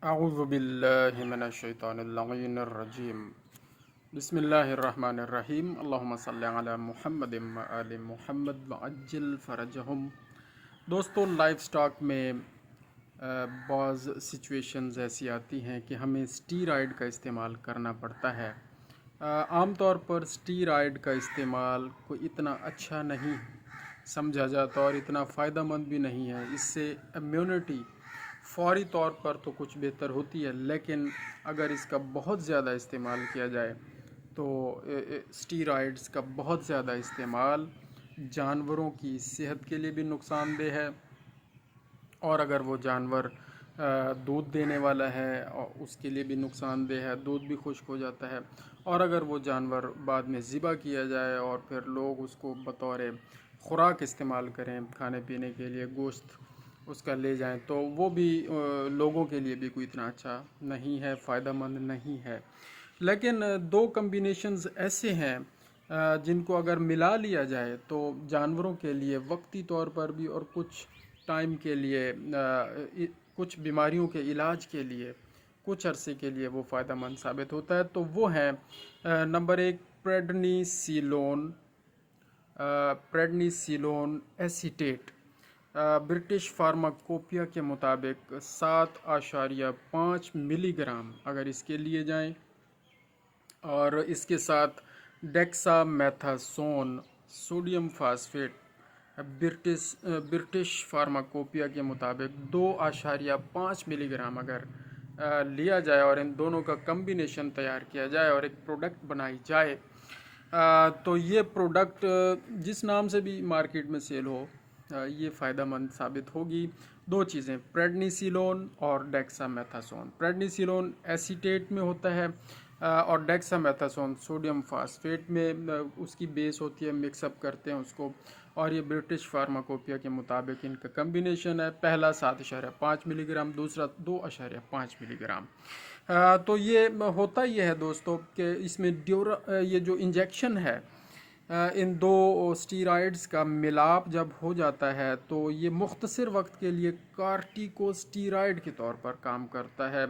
اعوذ باللہ من الشیطان اللعین الرجیم بسم اللہ الرحمن الرحیم اللہم صلی علی محمد و آل محمد وعجل فرجہم۔ دوستو، لائف سٹاک میں بعض سچویشنز ایسی آتی ہیں کہ ہمیں سٹیرائڈ کا استعمال کرنا پڑتا ہے۔ عام طور پر سٹیرائڈ کا استعمال کوئی اتنا اچھا نہیں سمجھا جاتا اور اتنا فائدہ مند بھی نہیں ہے۔ اس سے امیونٹی فوری طور پر تو کچھ بہتر ہوتی ہے، لیکن اگر اس کا بہت زیادہ استعمال کیا جائے تو سٹیرائڈز کا بہت زیادہ استعمال جانوروں کی صحت کے لیے بھی نقصان دہ ہے، اور اگر وہ جانور دودھ دینے والا ہے اس کے لیے بھی نقصان دہ ہے، دودھ بھی خشک ہو جاتا ہے۔ اور اگر وہ جانور بعد میں ذبح کیا جائے اور پھر لوگ اس کو بطور خوراک استعمال کریں، کھانے پینے کے لیے گوشت اس کا لے جائیں، تو وہ بھی لوگوں کے لیے بھی کوئی اتنا اچھا نہیں ہے، فائدہ مند نہیں ہے۔ لیکن دو کمبینیشنز ایسے ہیں جن کو اگر ملا لیا جائے تو جانوروں کے لیے وقتی طور پر بھی اور کچھ ٹائم کے لیے، کچھ بیماریوں کے علاج کے لیے کچھ عرصے کے لیے وہ فائدہ مند ثابت ہوتا ہے۔ تو وہ ہیں نمبر ایک پریڈنی سیلون ایسیٹیٹ۔ برٹش فارماکوپیا کے مطابق 7.5 ملی گرام اگر اس کے لیے جائیں، اور اس کے ساتھ DEXA میتھاسون sodium phosphate British pharmacopoeia کے مطابق 2.5 ملی گرام اگر لیا جائے اور ان دونوں کا کمبینیشن تیار کیا جائے اور ایک پروڈکٹ بنائی جائے، تو یہ پروڈکٹ جس نام سے بھی مارکیٹ میں سیل ہو یہ فائدہ مند ثابت ہوگی۔ دو چیزیں، پریڈنیسیلون اور ڈیکسا میتھاسون۔ پریڈنیسیلون ایسیٹیٹ میں ہوتا ہے اور ڈیکسا میتھاسون سوڈیم فاسفیٹ میں اس کی بیس ہوتی ہے، مکس اپ کرتے ہیں اس کو، اور یہ برٹش فارماکوپیا کے مطابق ان کا کمبینیشن ہے، پہلا 7.5 ملی گرام، دوسرا 2.5 ملی گرام۔ تو یہ ہوتا یہ ہے دوستو کہ اس میں یہ جو انجیکشن ہے، ان دو سٹیرائڈز کا ملاپ جب ہو جاتا ہے تو یہ مختصر وقت کے لیے کارٹیکو سٹیرائڈ کے طور پر کام کرتا ہے،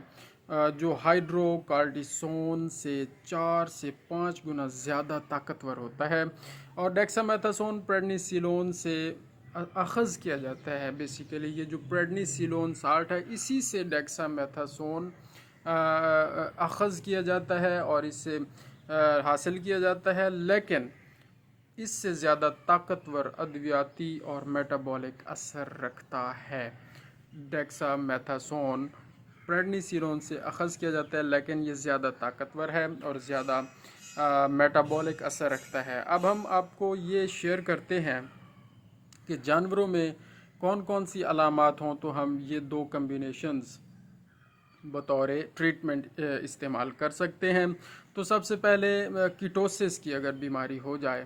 جو ہائیڈرو کارٹیسون سے 4 سے 5 گنا زیادہ طاقتور ہوتا ہے، اور ڈیکسا میتھاسون پریڈنیسیلون سے اخذ کیا جاتا ہے۔ بیسیکلی یہ جو پریڈنیسیلون سالٹ ہے اسی سے ڈیکسا میتھاسون اخذ کیا جاتا ہے اور اس سے حاصل کیا جاتا ہے، لیکن اس سے زیادہ طاقتور ادویاتی اور میٹابولک اثر رکھتا ہے۔ ڈیکسا میتھاسون پریڈنیسیلون سے اخذ کیا جاتا ہے، لیکن یہ زیادہ طاقتور ہے اور زیادہ میٹابولک اثر رکھتا ہے۔ اب ہم آپ کو یہ شیئر کرتے ہیں کہ جانوروں میں کون کون سی علامات ہوں تو ہم یہ دو کمبینیشنز بطور ٹریٹمنٹ استعمال کر سکتے ہیں۔ تو سب سے پہلے کیٹوسس کی اگر بیماری ہو جائے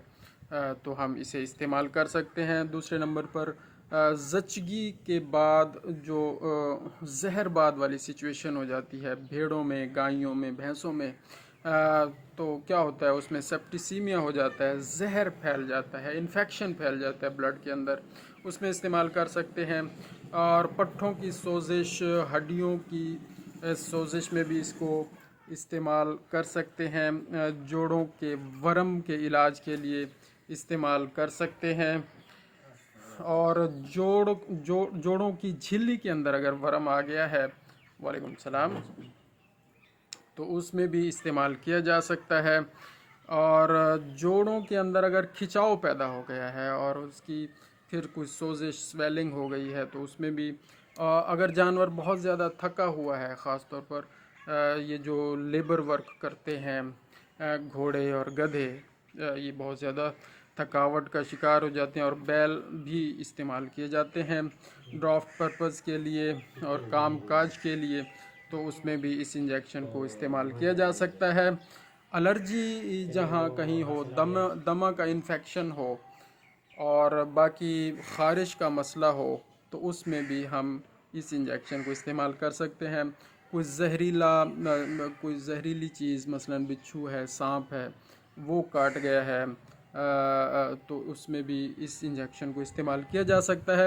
تو ہم اسے استعمال کر سکتے ہیں۔ دوسرے نمبر پر زچگی کے بعد جو زہر بعد والی سچویشن ہو جاتی ہے بھیڑوں میں، گائیوں میں، بھینسوں میں، تو کیا ہوتا ہے اس میں سیپٹیسیمیا ہو جاتا ہے، زہر پھیل جاتا ہے، انفیکشن پھیل جاتا ہے بلڈ کے اندر، اس میں استعمال کر سکتے ہیں۔ اور پٹھوں کی سوزش، ہڈیوں کی سوزش میں بھی اس کو استعمال کر سکتے ہیں۔ جوڑوں کے ورم کے علاج کے لیے استعمال کر سکتے ہیں، اور جوڑوں کی جھلی کے اندر اگر ورم آ گیا ہے، وعلیکم السلام، تو اس میں بھی استعمال کیا جا سکتا ہے۔ اور جوڑوں کے اندر اگر کھچاؤ پیدا ہو گیا ہے اور اس کی پھر کچھ سوزش سویلنگ ہو گئی ہے تو اس میں بھی، اگر جانور بہت زیادہ تھکا ہوا ہے، خاص طور پر یہ جو لیبر ورک کرتے ہیں گھوڑے اور گدھے، یہ بہت زیادہ تھکاوٹ کا شکار ہو جاتے ہیں، اور بیل بھی استعمال کیے جاتے ہیں ڈرافٹ پرپز کے لیے اور کام کاج کے لیے، تو اس میں بھی اس انجیکشن کو استعمال کیا جا سکتا ہے۔ الرجی جہاں کہیں ہو، دمہ کا انفیکشن ہو اور باقی خارش کا مسئلہ ہو، تو اس میں بھی ہم اس انجیکشن کو استعمال کر سکتے ہیں۔ کوئی زہریلی چیز، مثلا بچھو ہے، سانپ ہے، وہ کاٹ گیا ہے تو اس میں بھی اس انجیکشن کو استعمال کیا جا سکتا ہے۔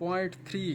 0.3